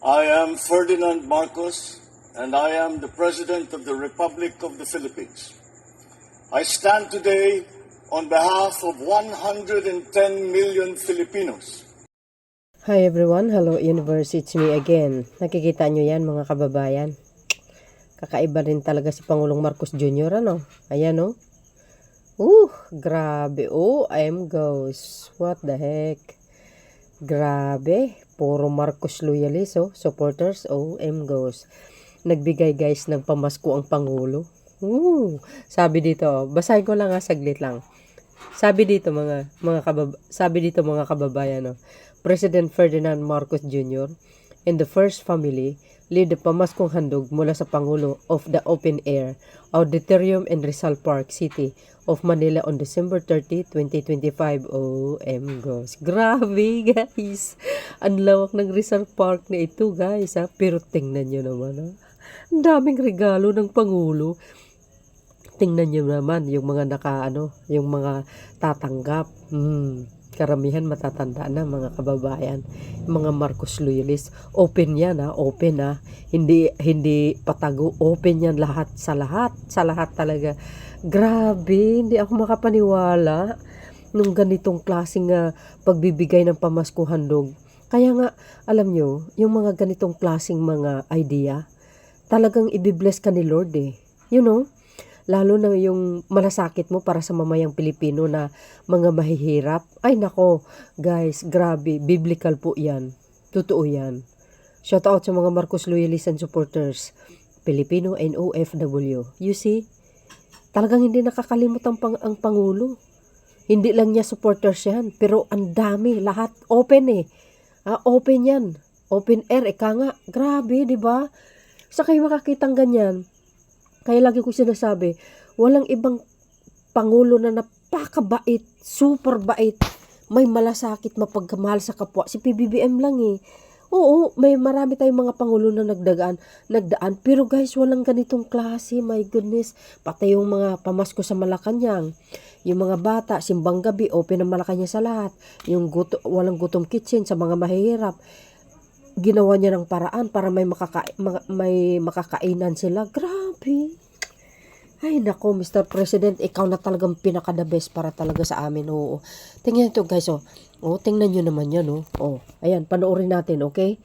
I am Ferdinand Marcos, and I am the President of the Republic of the Philippines. I stand today on behalf of 110 million Filipinos. Hi everyone, hello universe, it's me again. Nakikita nyo yan mga kababayan. Kakaiba rin talaga si Pangulong Marcos Jr. ano? Ayan oh. Grabe. I'm ghost. What the heck? Grabe. Puro Marcos loyalists oh. Supporters, I'm ghost. Nagbigay guys ng pamasko ang Pangulo. Sabi dito, basahin ko lang saglit lang. Sabi dito mga kababayan no. President Ferdinand Marcos Jr. and the First Family lead the pamaskong handog mula sa Pangulo of the Open Air Auditorium in Rizal Park City of Manila on December 30, 2025. Gos. Grabe guys. Ang lawak ng Rizal Park na ito guys ha. Pero tingnan nyo naman ha. Ang daming regalo ng Pangulo. Tingnan nyo naman yung mga yung mga tatanggap. Karamihan matatanda na mga kababayan. Mga Marcos loyalists. Open yan ha. Open ha. Hindi patago. Open yan lahat. Sa lahat talaga. Grabe. Hindi ako makapaniwala nung ganitong klaseng pagbibigay ng pamaskong handog. Kaya nga, alam nyo, yung mga ganitong klaseng mga idea, talagang ibibless ka ni Lord eh. You know? Lalo na yung malasakit mo para sa mamayang Pilipino na mga mahihirap. Ay nako, guys, grabe, biblical po yan. Totoo yan. Shout out sa mga Marcos loyalists and supporters, Filipino and OFW. You see, talagang hindi nakakalimot ang Pangulo. Hindi lang niya supporters yan, pero ang dami, lahat open eh. Open yan. Open air, eka nga. Grabe, di ba? Sa kayo makakitang ganyan. Kaya lagi ko sinasabi, walang ibang Pangulo na napakabait, super bait, may malasakit, mapagkamahal sa kapwa. Si PBBM lang eh. Oo, may marami tayong mga Pangulo na nagdaan. Pero guys, walang ganitong klase, my goodness. Pati yung mga pamasko sa Malacanang, yung mga bata, simbang gabi, open ang Malacanang sa lahat. Yung walang gutom kitchen sa mga mahihirap. Ginawa niya ng paraan para may makakainan sila. Grabe. Ay nako, Mr. President, ikaw na talagang pinaka the best para talaga sa amin. Oo. Tingnan ito guys oh. Tingnan niyo naman yan oh. Ayan, panoorin natin, okay?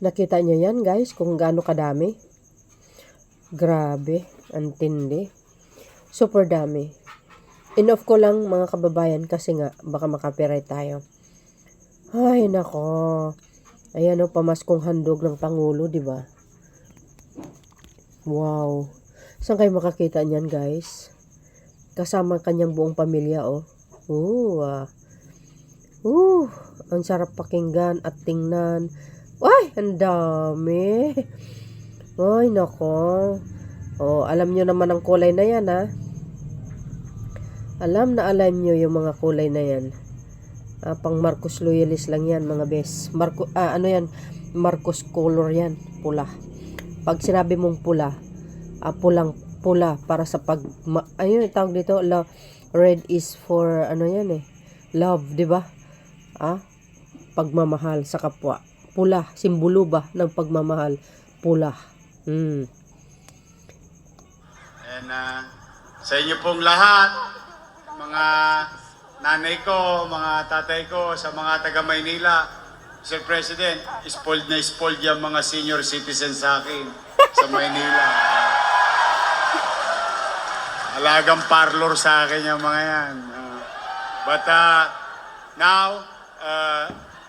Nakita niyo yan guys, kung gaano kadami. Grabe, antindi. Super dami. Enough ko lang mga kababayan kasi nga baka makapiright tayo. Ay nako. Ayan pamaskong handog ng Pangulo, di ba? Wow. Saan kayo makakita niyan guys? Kasama kanyang buong pamilya ang sarap pakinggan at tingnan. Ay, ang dami. Ay, nako. Alam nyo naman ang kulay na yan, ha? Alam nyo yung mga kulay na yan. Pang Marcos loyalist lang yan, mga bes. Marcos color yan. Pula. Pag sinabi mong pula, pula para sa tawag dito, red is for, love, di ba? Pagmamahal sa kapwa. Pula, simbolo ba ng pagmamahal? Pula. And sa inyo pong lahat, mga nanay ko, mga tatay ko, sa mga taga Maynila, Mr. President, spoiled na spoiled yung mga senior citizens sa akin sa Maynila. Alagang parlor sa akin yung mga yan. But now,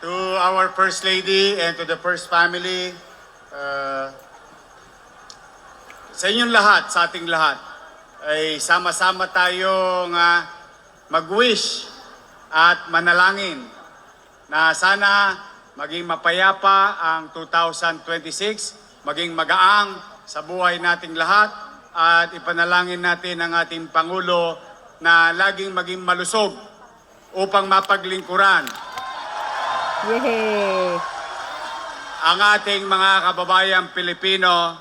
to our First Lady and to the First Family, sa inyong lahat, sa ating lahat, ay sama-sama tayong mag-wish at manalangin na sana maging mapayapa ang 2026, maging magaang sa buhay nating lahat, at ipanalangin natin ang ating Pangulo na laging maging malusog upang mapaglingkuran Yay! ang ating mga kababayang Pilipino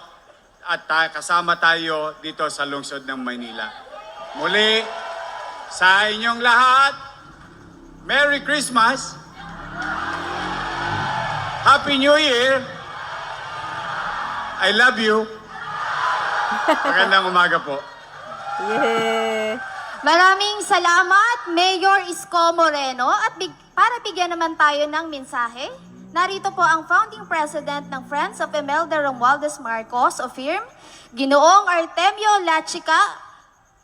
at kasama tayo dito sa lungsod ng Maynila. Muli, sa inyong lahat, Merry Christmas! Happy New Year! I love you! Magandang umaga po. Yay! Maraming salamat, Mayor Isko Moreno. At para bigyan naman tayo ng mensahe, narito po ang founding president ng Friends of Imelda Romualdez Marcos o FIRM, Ginoong Artemio Lachica,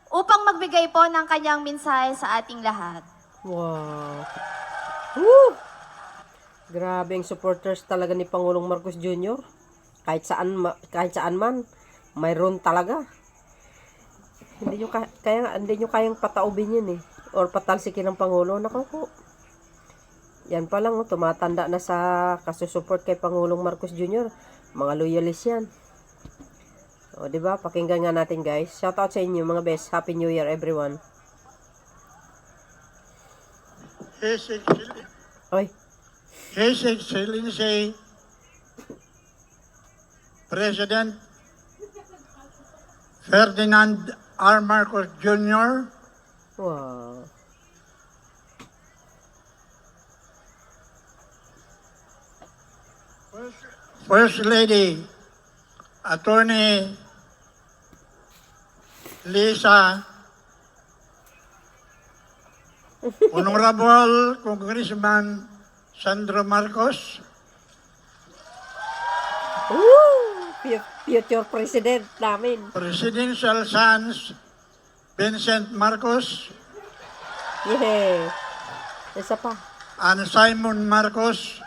upang magbigay po ng kanyang mensahe sa ating lahat. Wow. Woo! Grabe ang supporters talaga ni Pangulong Marcos Jr. Kahit saan man, mayroon talaga. Hindi nyo kayang pataubin yun eh. Or patalsikin ng Pangulo. Naku po. Yan pa lang, tumatanda na sa kasusupport kay Pangulong Marcos Jr. Mga loyalist yan. O, diba? Pakinggan nga natin, guys. Shout out sa inyo, mga best. Happy New Year, everyone. Oy. His Excellency President Ferdinand R. Marcos Jr., Wow. First Lady Attorney Lisa, Honorable Congressman Sandro Marcos, Future President namin. Presidential Sons Vincent Marcos, Yeah. Isa pa. and Simon Marcos,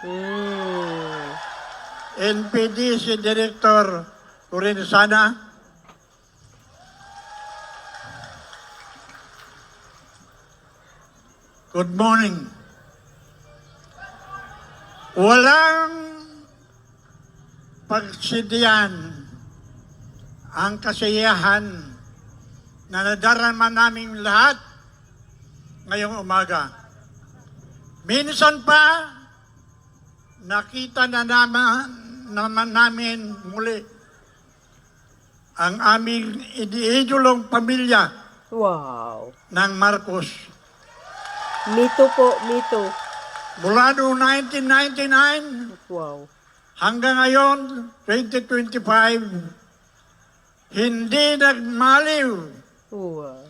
NPDC Director Lorenzana, good morning. Walang pagsidiyan ang kasiyahan na nadarama naming lahat ngayong umaga. Minsan pa, nakita na naman namin muli ang aming idolong pamilya Wow. ng Marcos. Me too po, me too. Mula noong 1999 Wow. hanggang ngayon, 2025, hindi nagmaliw Wow.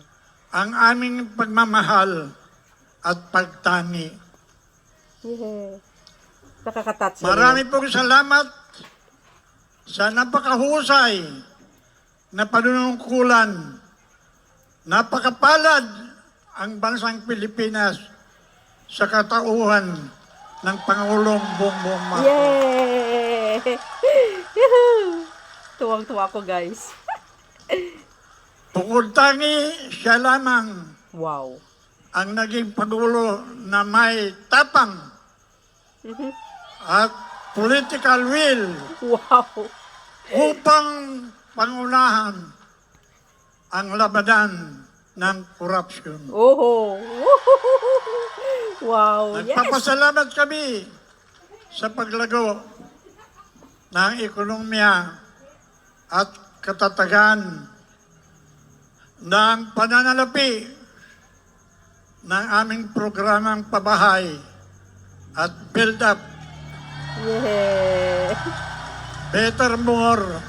ang aming pagmamahal at pagtangi. Yeah. Nakakatats. Marami pong salamat sa napakahusay na panunungkulan. Napakapalad ang bansang Pilipinas sa katauhan ng Pangulong Bongbong Marcos. Yay! Yahoo! Tuwang-tuwa ko, guys. Bukod tangi, siya lamang Wow. ang naging Pangulo na may tapang at political will Wow. upang pangunahan ang labanan ng korupsyon. Oh. Wow. Yes. Nagpapasalamat kami sa paglago ng ekonomiya at katatagan ng pananalapi ng aming programang pabahay at build-up Yeah. Better More,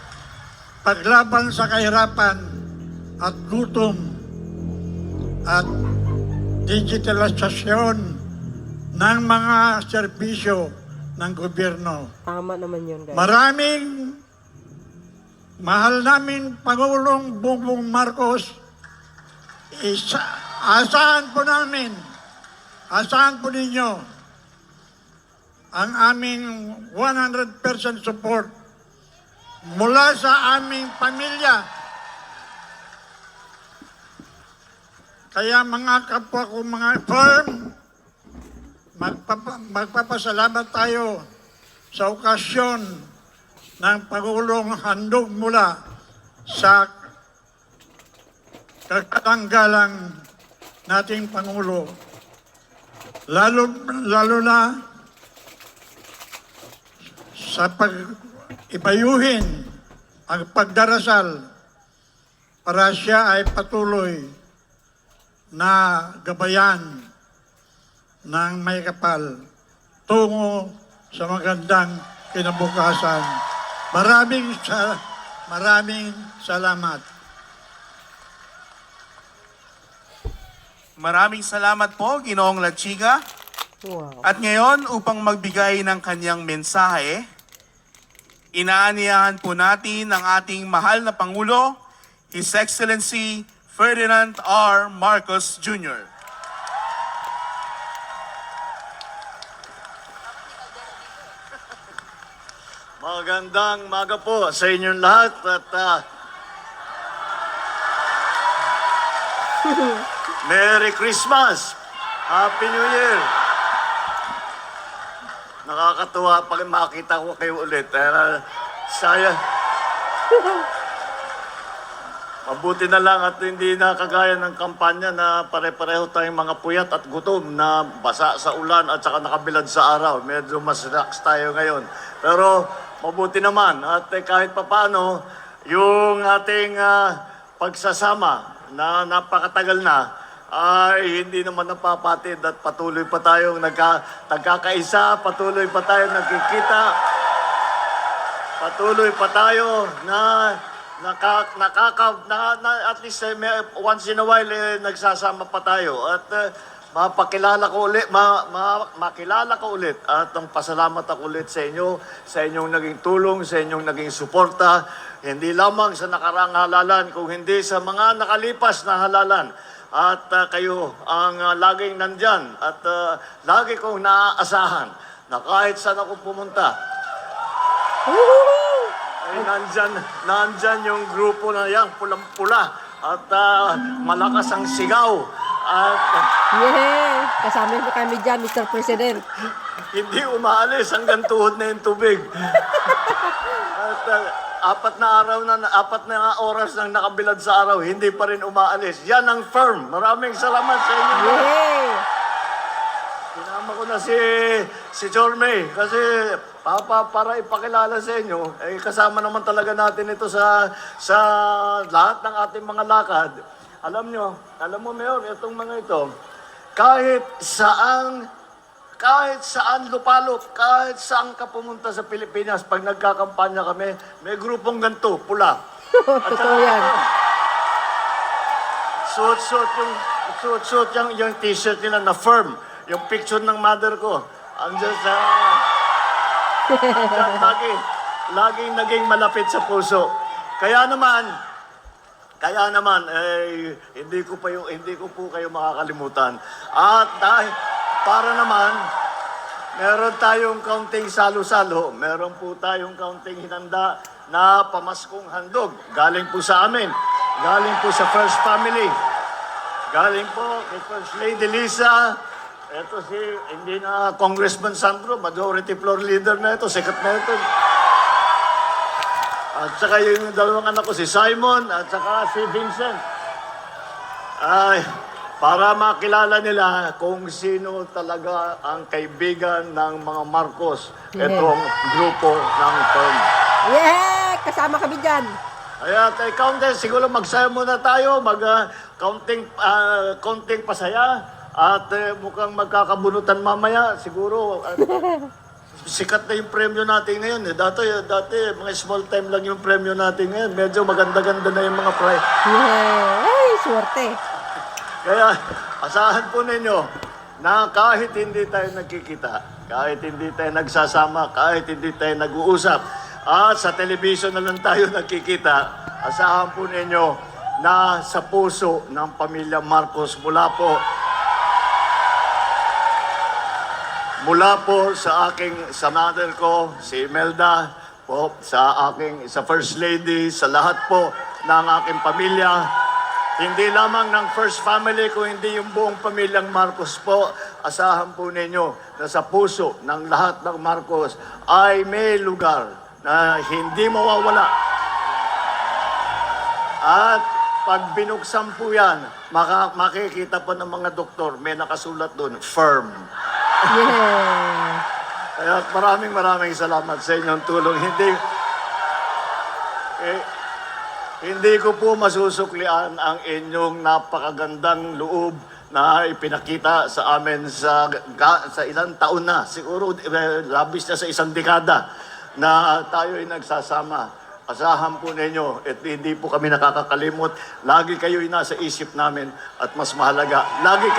paglaban sa kahirapan at gutom at digitalisasyon ng mga serbisyo ng gobyerno. Tama naman yun, guys. Maraming mahal namin Pangulong Bongbong Marcos, asahan po namin, asahan po ninyo ang aming 100% support mula sa aming pamilya. Kaya mga kapwa ko, mga firm, magpapasalamat tayo sa okasyon ng Pangulong handog mula sa kakatanggalang nating Pangulo. Lalo na sa pag-ibayuhin ang pagdarasal para siya ay patuloy na gabayan ng may kapal tungo sa magandang kinabukasan. Maraming salamat. Maraming salamat po, Ginoong Lachiga. Wow. At ngayon, upang magbigay ng kanyang mensahe, inaaniyahan po natin ang ating mahal na Pangulo, His Excellency Ferdinand R. Marcos Jr. Magandang maga po sa inyong lahat at Merry Christmas! Happy New Year! Nakakatuwa pag makita ko kayo ulit. Saya. Mabuti na lang at hindi na kagaya ng kampanya na pare-pareho tayong mga puyat at gutom na basa sa ulan at saka nakabilad sa araw. Medyo mas relax tayo ngayon. Pero mabuti naman at kahit papano yung ating pagsasama na napakatagal na ay hindi naman napapatid at patuloy pa tayong nagkakaisa, patuloy pa tayong nagkikita, patuloy pa tayo na at least once in a while nagsasama pa tayo at makilala ko ulit at ang pasalamat ako ulit sa inyo, sa inyong naging tulong, sa inyong naging suporta, hindi lamang sa nakaraang halalan, kung hindi sa mga nakalipas na halalan. At kayo ang laging nandyan at lagi kong naaasahan na kahit saan ako pumunta, ay nandyan yung grupo na yan, pulang-pula at malakas ang sigaw at Yeah! Kasama na kami dyan, Mr. President. hindi umaalis hanggang tuhod na yung tubig. At apat na oras nang nakabilad sa araw, hindi pa rin umaalis. Yan ang firm. Maraming salamat sa inyo. Yay! Sinama ko na si Jorme kasi para ipakilala sa inyo, kasama naman talaga natin ito sa lahat ng ating mga lakad. Alam mo Mayor, itong mga ito, kahit saan lupalop, kahit saan ka pumunta sa Pilipinas, pag nagkakampanya kami, may grupong ganito, pula. Totoo yan. Suot yung t-shirt nila na firm. Yung picture ng mother ko. Andiyan sa... laging naging malapit sa puso. Kaya naman, hindi ko po kayo makakalimutan. At para naman, meron tayong kaunting salo-salo, meron po tayong kaunting hinanda na pamaskong handog. Galing po sa amin, galing po sa First Family, galing po kay First Lady Lisa. Ito hindi na Congressman Sandro, majority floor leader na ito, sikat na ito. At saka yung dalawang anak ko, si Simon at saka si Vincent. Ay, para makilala nila kung sino talaga ang kaibigan ng mga Marcos, itong grupo ng firm. Yeah! Kasama kami dyan. Kaya Countess, siguro magsaya muna tayo, konting pasaya, at mukhang magkakabunutan mamaya, siguro. Sikat na yung premyo natin ngayon. Dati, mga small time lang yung premyo natin ngayon. Medyo maganda-ganda na yung mga prize. Yeah! Ay, swerte. Kaya, asahan po ninyo na kahit hindi tayo nagkikita, kahit hindi tayo nagsasama, kahit hindi tayo nag-uusap, at sa television na lang tayo nagkikita, asahan po ninyo na sa puso ng pamilya Marcos mula po sa mother ko, si Imelda, po, sa First Lady, sa lahat po ng aking pamilya, hindi lamang ng First Family, kung hindi yung buong pamilyang Marcos po, asahan po ninyo na sa puso ng lahat ng Marcos ay may lugar na hindi mawawala. At pag binuksan po yan, makikita po ng mga doktor, may nakasulat doon, firm. Yeah. Kaya maraming salamat sa inyong tulong. Hindi ko po masusuklian ang inyong napakagandang loob na ipinakita sa amin sa ilang taon na. Siguro labis na sa isang dekada na tayo ay nagsasama. Asahan po ninyo at hindi po kami nakakakalimot. Lagi kayo'y nasa isip namin at mas mahalaga, lagi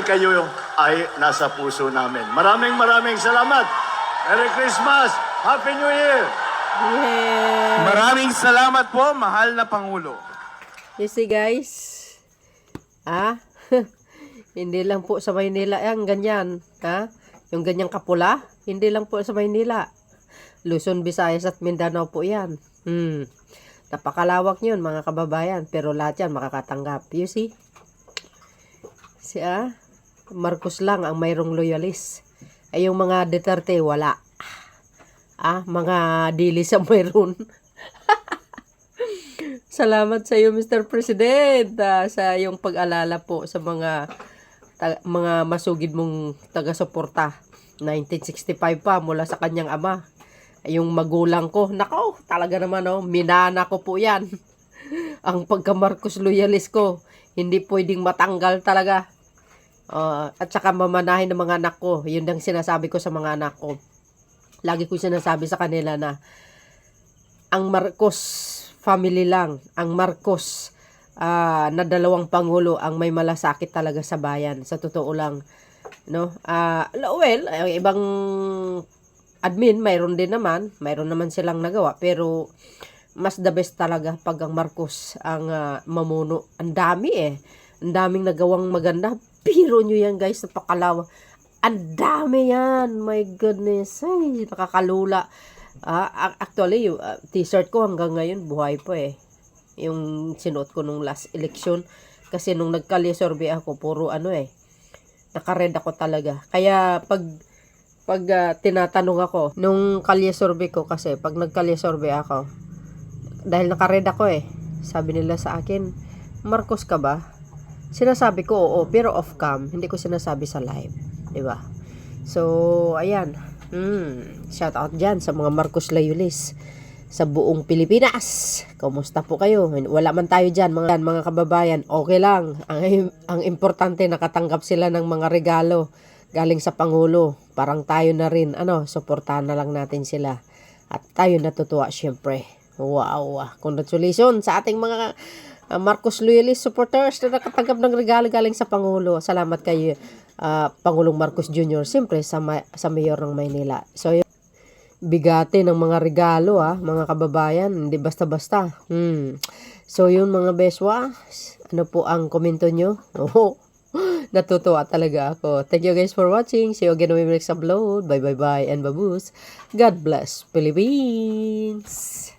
kayo ay nasa puso namin. Maraming salamat. Merry Christmas! Happy New Year! Yeah. Maraming salamat po, mahal na Pangulo. You see guys, hindi lang po sa Maynila yan, ganyan, yung ganyang kapula, hindi lang po sa Maynila. Luzon, Visayas at Mindanao po yan. Napakalawak yun mga kababayan, pero lahat yan makakatanggap. You see? Marcos lang ang mayroong loyalist. Ay yung mga Duterte, wala. Mga dili sa mayroon. Salamat sa iyo, Mr. President, sa iyong pag-alala po sa mga masugid mong taga-suporta. 1965 pa mula sa kanyang ama. Yung magulang ko, nako, talaga naman minana ko po yan. Ang pagka-Marcos loyalist ko, hindi pwedeng matanggal talaga. At saka mamanahin ng mga anak ko, yun ang sinasabi ko sa mga anak ko. Lagi ko sinasabi sa kanila na ang Marcos family lang, ang Marcos na dalawang pangulo ang may malasakit talaga sa bayan. Sa totoo lang, no? Well, ibang admin, mayroon naman silang nagawa, pero mas the best talaga pag ang Marcos ang mamuno. Ang dami ang daming nagawang maganda. Biro nyo yan guys, napakalawa. Ang dami yan, my goodness, ay nakakalula. Actually, yung t-shirt ko hanggang ngayon buhay pa yung sinuot ko nung last election, kasi nung nagkalisorbe ako, puro nakared ako talaga. Kaya pag tinatanong ako, nung kalyesorbe ko, kasi pag nagkalyesorbe ako, dahil nakared ako sabi nila sa akin, Marcos ka ba? Sinasabi ko, oo, pero off cam, hindi ko sinasabi sa live, diba? So, ayan, shout out dyan sa mga Marcos loyalists sa buong Pilipinas. Kumusta po kayo? Wala man tayo dyan, mga kababayan, okay lang. Ang importante, nakatanggap sila ng mga regalo galing sa Pangulo. Parang tayo na rin, suportahan na lang natin sila. At tayo natutuwa, syempre. Wow, congratulations sa ating mga Marcos loyalist supporters na nakatanggap ng regalo galing sa Pangulo. Salamat kay Pangulong Marcos Jr. Siyempre sa mayor ng Maynila. So, bigati ng mga regalo mga kababayan, hindi basta-basta. So, yun mga beswa, ano po ang komento nyo? Natutuwa talaga ako. Thank you guys for watching. See you again when we next upload. Bye and baboos. God bless Philippines.